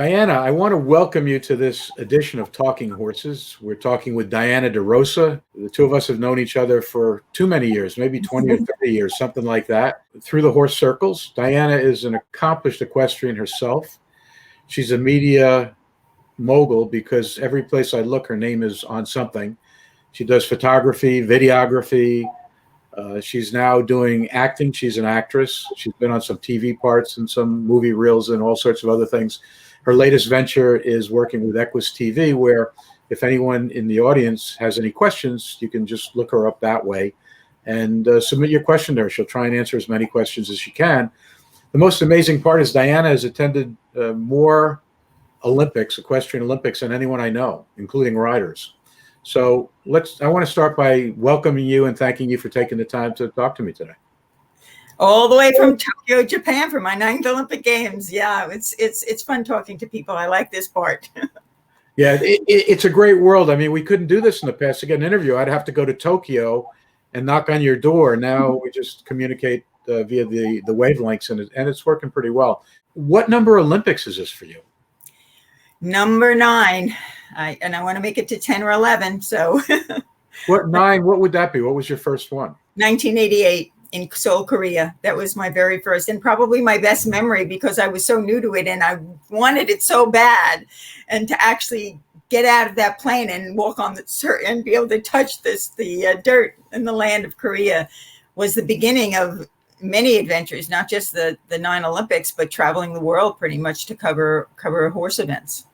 Diana, I want to welcome you to this edition of Talking Horses. We're talking with Diana DeRosa. The two of us have known each other for too many years, maybe 20 or 30 years, something like that, through the horse circles. Diana is an accomplished equestrian herself. She's a media mogul because every place I look, her name is on something. She does photography, videography. She's now doing acting. She's an actress. She's been on some TV parts and some movie reels and all sorts of other things. Her latest venture is working with Equus TV, where if anyone in the audience has any questions, you can just look her up that way and submit your question to her. She'll try and answer as many questions as she can. The most amazing part is Diana has attended more Olympics, equestrian Olympics, than anyone I know, including riders. So I want to start by welcoming you and thanking you for taking the time to talk to me today. All the way from Tokyo, Japan, for my 9th Olympic Games. Yeah, it's fun talking to people. I like this part. Yeah, it's a great world. I mean, we couldn't do this in the past. To get an interview, I'd have to go to Tokyo and knock on your door. Now we just communicate via the wavelengths, and it's working pretty well. What number Olympics is this for you? Number 9. I want to make it to 10 or 11. So What 9? What would that be? What was your first one? 1988 in Seoul, Korea. That was my very first and probably my best memory because I was so new to it and I wanted it so bad. And to actually get out of that plane and walk on and be able to touch the dirt in the land of Korea was the beginning of many adventures, not just the 9 Olympics, but traveling the world pretty much to cover horse events.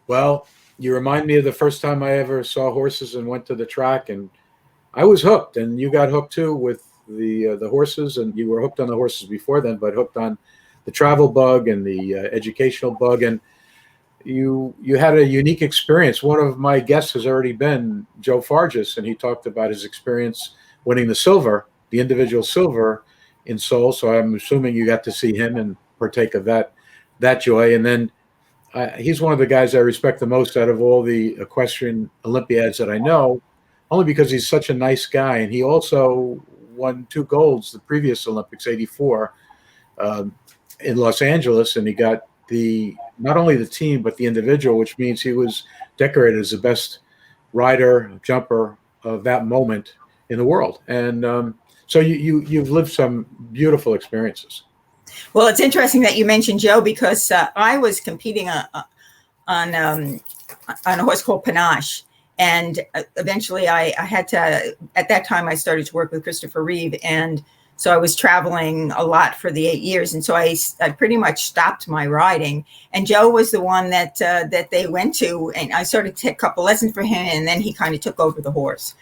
Well, you remind me of the first time I ever saw horses and went to the track, and I was hooked, and you got hooked too with the horses, and you were hooked on the horses before then, but hooked on the travel bug and the educational bug, and you had a unique experience. One of my guests has already been Joe Fargis, and he talked about his experience winning the individual silver in Seoul. So I'm assuming you got to see him and partake of that joy. And then he's one of the guys I respect the most out of all the equestrian Olympiads that I know, only because he's such a nice guy. And he also won 2 golds the previous Olympics, 84, in Los Angeles. And he got not only the team, but the individual, which means he was decorated as the best rider, jumper of that moment in the world. And so you've lived some beautiful experiences. Well, it's interesting that you mentioned Joe because I was competing on a horse called Panache. And eventually I had to, at that time, I started to work with Christopher Reeve. And so I was traveling a lot for the 8 years. And so I pretty much stopped my riding. And Joe was the one that they went to. And I started to take a couple lessons for him. And then he kind of took over the horse.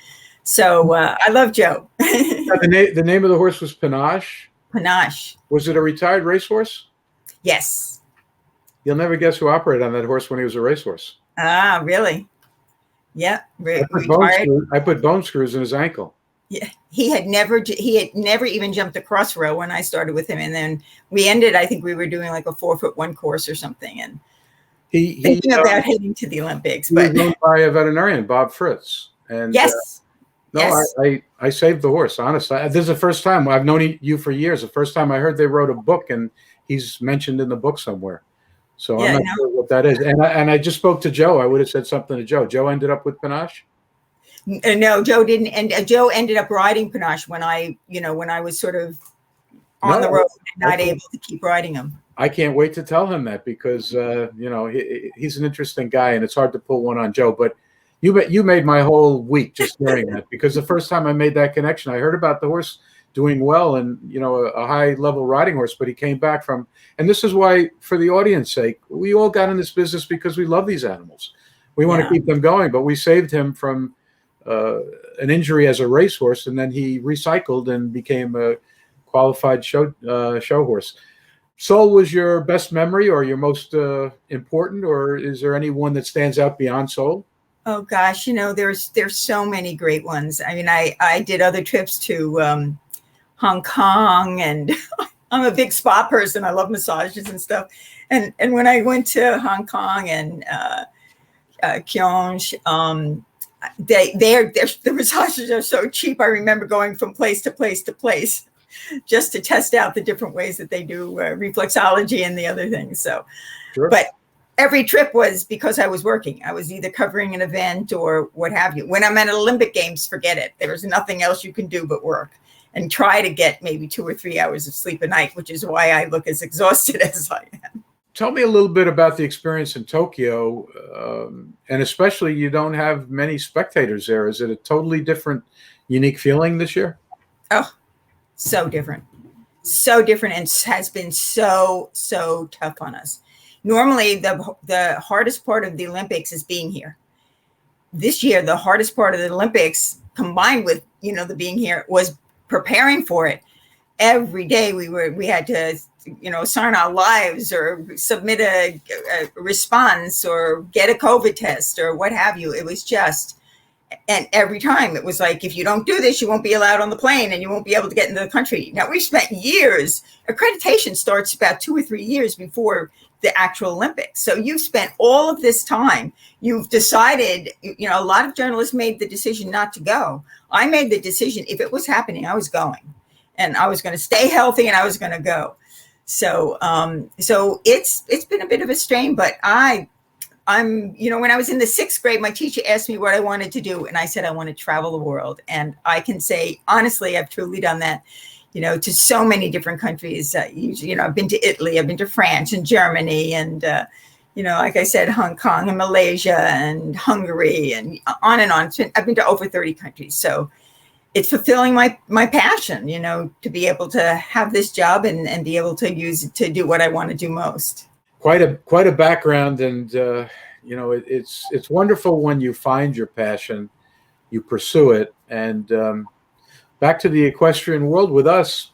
So I love Joe. The name of the horse was Panache? Panache. Was it a retired racehorse? Yes. You'll never guess who operated on that horse when he was a racehorse. Ah, really? Yeah. I put bone screws in his ankle. Yeah, he had never even jumped a cross row when I started with him, and then we ended. I think we were doing like a 4'1" course or something, and thinking about heading to the Olympics. But he was owned by a veterinarian, Bob Fritz, and yes, yes. I saved the horse. Honestly, this is the first time I've known you for years. The first time I heard they wrote a book, and he's mentioned in the book somewhere. So I'm not sure what that is. And I just spoke to Joe. I would have said something to Joe. Joe ended up with Panache. No, Joe didn't. And Joe ended up riding Panache when I was sort of on the road and not able to keep riding him. I can't wait to tell him that because, he's an interesting guy and it's hard to pull one on Joe. But you made my whole week just hearing that because the first time I made that connection, I heard about the horse doing well and, a high level riding horse, but he came back from, and this is why, for the audience sake, we all got in this business because we love these animals. We want to keep them going, but we saved him from an injury as a racehorse, and then he recycled and became a qualified show horse. Seoul was your best memory or your most important, or is there any one that stands out beyond Seoul? Oh gosh, there's so many great ones. I mean, I did other trips to Hong Kong, and I'm a big spa person. I love massages and stuff. And when I went to Hong Kong and Kyonj, the massages are so cheap. I remember going from place to place to place just to test out the different ways that they do reflexology and the other things. So, sure. But every trip was because I was working. I was either covering an event or what have you. When I'm at Olympic Games, forget it. There's nothing else you can do but work and try to get maybe 2 or 3 hours of sleep a night, which is why I look as exhausted as I am. Tell me a little bit about the experience in Tokyo, and especially you don't have many spectators there. Is it a totally different, unique feeling this year? Oh, so different. So different, and has been so tough on us. Normally, the hardest part of the Olympics is being here. This year, the hardest part of the Olympics, combined with the being here, was preparing for it. Every day we had to sign our lives or submit a response or get a COVID test or what have you. It was just, and every time it was like, if you don't do this, you won't be allowed on the plane and you won't be able to get into the country. Now, we've spent years. Accreditation starts about 2 or 3 years before the actual Olympics. So you've spent all of this time. You've decided, a lot of journalists made the decision not to go. I made the decision, if it was happening, I was going. And I was going to stay healthy and I was going to go. So it's been a bit of a strain, but I'm when I was in the 6th grade, my teacher asked me what I wanted to do. And I said, I want to travel the world. And I can say, honestly, I've truly done that, to so many different countries. I've been to Italy, I've been to France and Germany and, like I said, Hong Kong and Malaysia and Hungary and on and on. I've been to over 30 countries. So it's fulfilling my passion, to be able to have this job and be able to use it to do what I want to do most. Quite a background, and it's wonderful when you find your passion, you pursue it, and back to the equestrian world with us.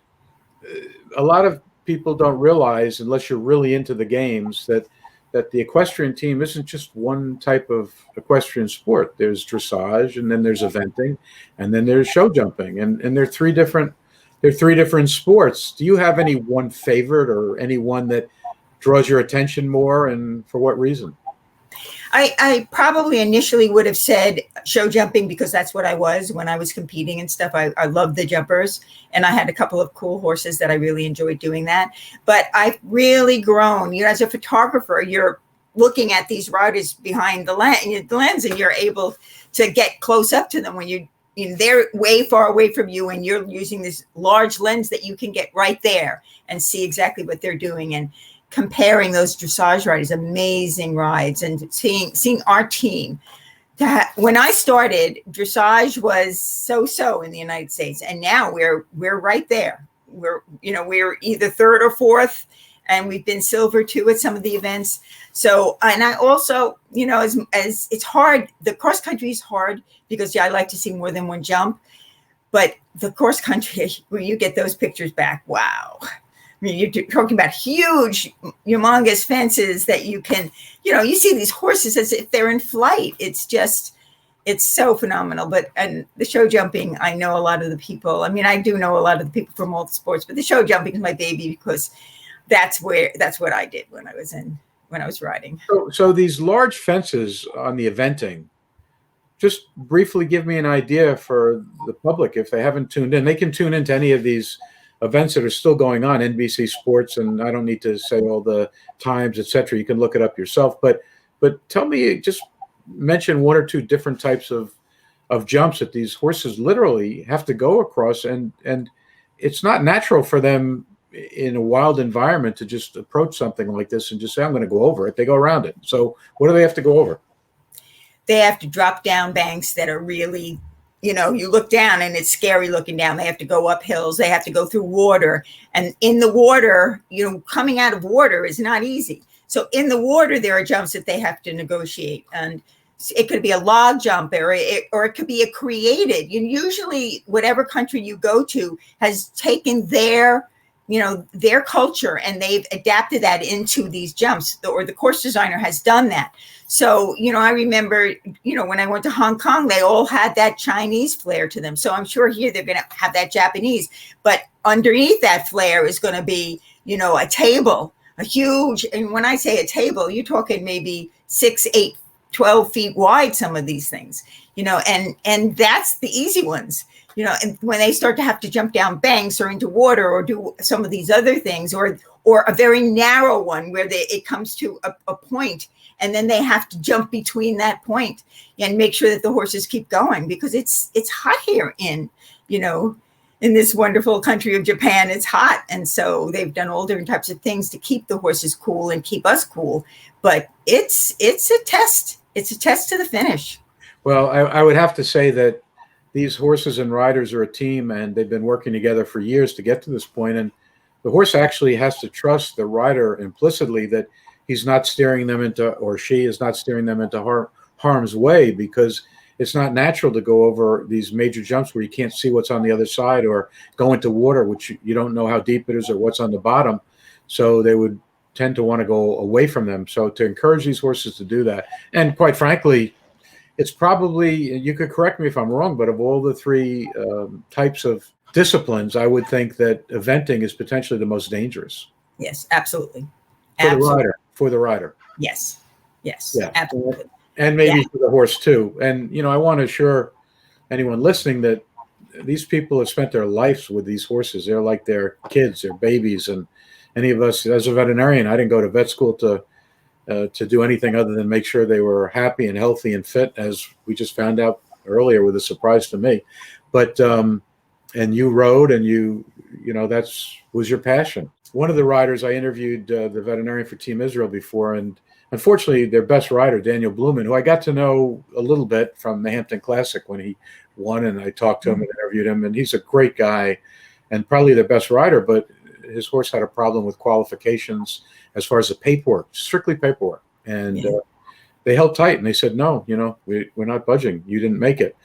A lot of people don't realize, unless you're really into the games, that the equestrian team isn't just one type of equestrian sport. There's dressage, and then there's eventing, and then there's show jumping, and they're three different sports. Do you have any one favorite or any one that draws your attention more, and for what reason? I probably initially would have said show jumping because that's what I was when I was competing and stuff. I loved the jumpers, and I had a couple of cool horses that I really enjoyed doing that. But I've really grown. As a photographer, you're looking at these riders behind the lens, and you're able to get close up to them when they're way far away from you, and you're using this large lens that you can get right there and see exactly what they're doing. And comparing those dressage riders, amazing rides, and seeing our team. When I started, dressage was so in the United States, and now we're right there. We're either 3rd or 4th, and we've been silver too at some of the events. So, and I also, as it's hard, the cross country is hard because I like to see more than one jump, but the cross country, when you get those pictures back, wow. I mean, you're talking about huge, humongous fences that you can, you see these horses as if they're in flight. It's so phenomenal. And the show jumping, I know a lot of the people. I mean, I do know a lot of the people from all the sports, but the show jumping is my baby because that's what I did when I was riding. So these large fences on the eventing, just briefly give me an idea for the public if they haven't tuned in. They can tune into any of these events that are still going on, NBC Sports, and I don't need to say all the times, etc. You can look it up yourself. But tell me, just mention 1 or 2 different types of jumps that these horses literally have to go across, and it's not natural for them in a wild environment to just approach something like this and just say, I'm going to go over it. They go around it. So what do they have to go over? They have to drop down banks that are really, you look down and it's scary looking down. They have to go up hills. They have to go through water. And in the water, coming out of water is not easy. So in the water, there are jumps that they have to negotiate. And it could be a log jump or it could be a created. Usually, whatever country you go to has taken their culture and they've adapted that into these jumps, or the course designer has done that. So, I remember, when I went to Hong Kong, they all had that Chinese flair to them. So I'm sure here they're going to have that Japanese, but underneath that flair is going to be, a table, a huge, and when I say a table, you're talking maybe 6, 8 12 feet wide, some of these things, and that's the easy ones, and when they start to have to jump down banks or into water or do some of these other things, or a very narrow one where it comes to a point, and then they have to jump between that point and make sure that the horses keep going, because it's hot here in this wonderful country of Japan. It's hot. And so they've done all different types of things to keep the horses cool and keep us cool. But it's a test. It's a test to the finish. Well, I would have to say that these horses and riders are a team, and they've been working together for years to get to this point. And the horse actually has to trust the rider implicitly that he's not steering them into, or she is not steering them into harm's way, because it's not natural to go over these major jumps where you can't see what's on the other side, or go into water, which you don't know how deep it is or what's on the bottom. So they would tend to want to go away from them. So to encourage these horses to do that, and quite frankly, it's probably, you could correct me if I'm wrong, but of all the three types of disciplines, I would think that eventing is potentially the most dangerous. Yes, absolutely. For the rider. Yes. Yeah. Absolutely. And maybe for the horse too. And, I want to assure anyone listening that these people have spent their lives with these horses. They're like their kids, their babies. And any of us, as a veterinarian, I didn't go to vet school to do anything other than make sure they were happy and healthy and fit, as we just found out earlier with a surprise to me. But, and you rode, and that's was your passion. One of the riders, I interviewed the veterinarian for Team Israel before, and unfortunately their best rider, Daniel Blumen, who I got to know a little bit from the Hampton Classic when he won, and I talked to him and interviewed him, and he's a great guy and probably their best rider, but his horse had a problem with qualifications as far as the paperwork, strictly paperwork. And they held tight, and they said, no, we're not budging. You didn't make it.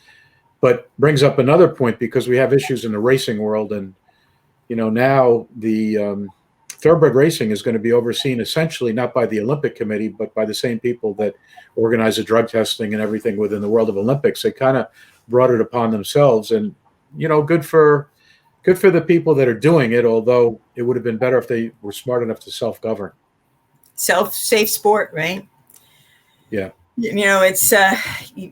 But brings up another point, because we have issues in the racing world. And, now the thoroughbred racing is going to be overseen essentially not by the Olympic Committee, but by the same people that organize the drug testing and everything within the world of Olympics. They kind of brought it upon themselves, and, good for the people that are doing it, although it would have been better if they were smart enough to self-govern. Safe sport, right? Yeah. It's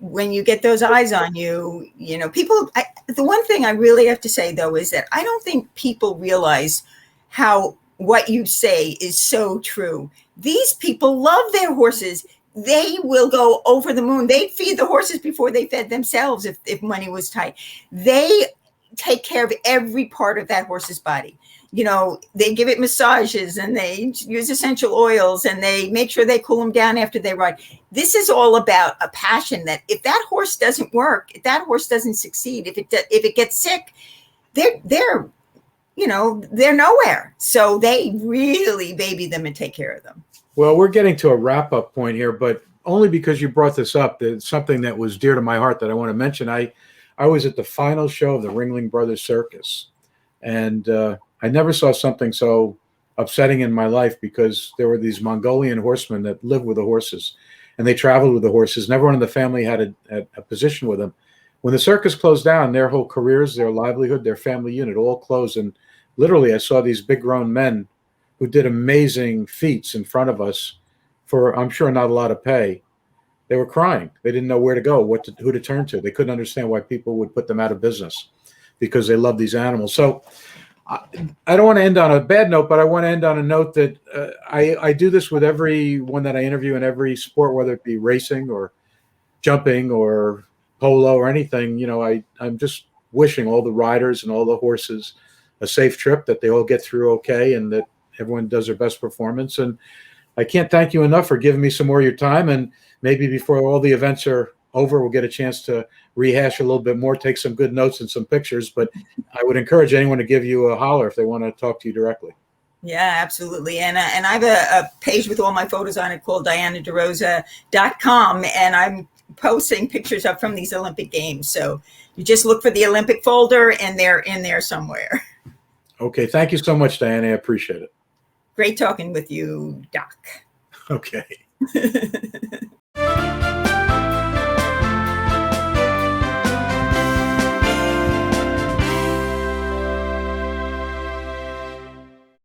when you get those eyes on you, people, the one thing I really have to say, though, is that I don't think people realize how what you say is so true. These people love their horses. They will go over the moon. They'd feed the horses before they fed themselves if money was tight. They take care of every part of that horse's body. They give it massages, and they use essential oils, and they make sure they cool them down after they ride. This is all about a passion that if that horse doesn't work, if that horse doesn't succeed, if it gets sick, they're nowhere. So they really baby them and take care of them. Well, we're getting to a wrap-up point here, but only because you brought this up. It's something that was dear to my heart that I want to mention. I was at the final show of the Ringling Brothers Circus, and I never saw something so upsetting in my life, because there were these Mongolian horsemen that lived with the horses, and they traveled with the horses, and everyone in the family had a position with them. When the circus closed down, their whole careers, their livelihood, their family unit all closed. And literally, I saw these big grown men who did amazing feats in front of us for, I'm sure, not a lot of pay. They were crying. They didn't know where to go, who to turn to. They couldn't understand why people would put them out of business, because they love these animals. So I don't want to end on a bad note, but I want to end on a note that I do this with everyone that I interview in every sport, whether it be racing or jumping or polo or anything. I'm just wishing all the riders and all the horses a safe trip, that they all get through okay, and that everyone does their best performance. And I can't thank you enough for giving me some more of your time. And maybe before all the events are over, we'll get a chance to rehash a little bit more, take some good notes and some pictures. But I would encourage anyone to give you a holler if they want to talk to you directly. Yeah, absolutely. And I have a page with all my photos on it called DianaDeRosa.com, and I'm posting pictures up from these Olympic Games. So you just look for the Olympic folder, and they're in there somewhere. Okay. Thank you so much, Diana. I appreciate it. Great talking with you, Doc. Okay.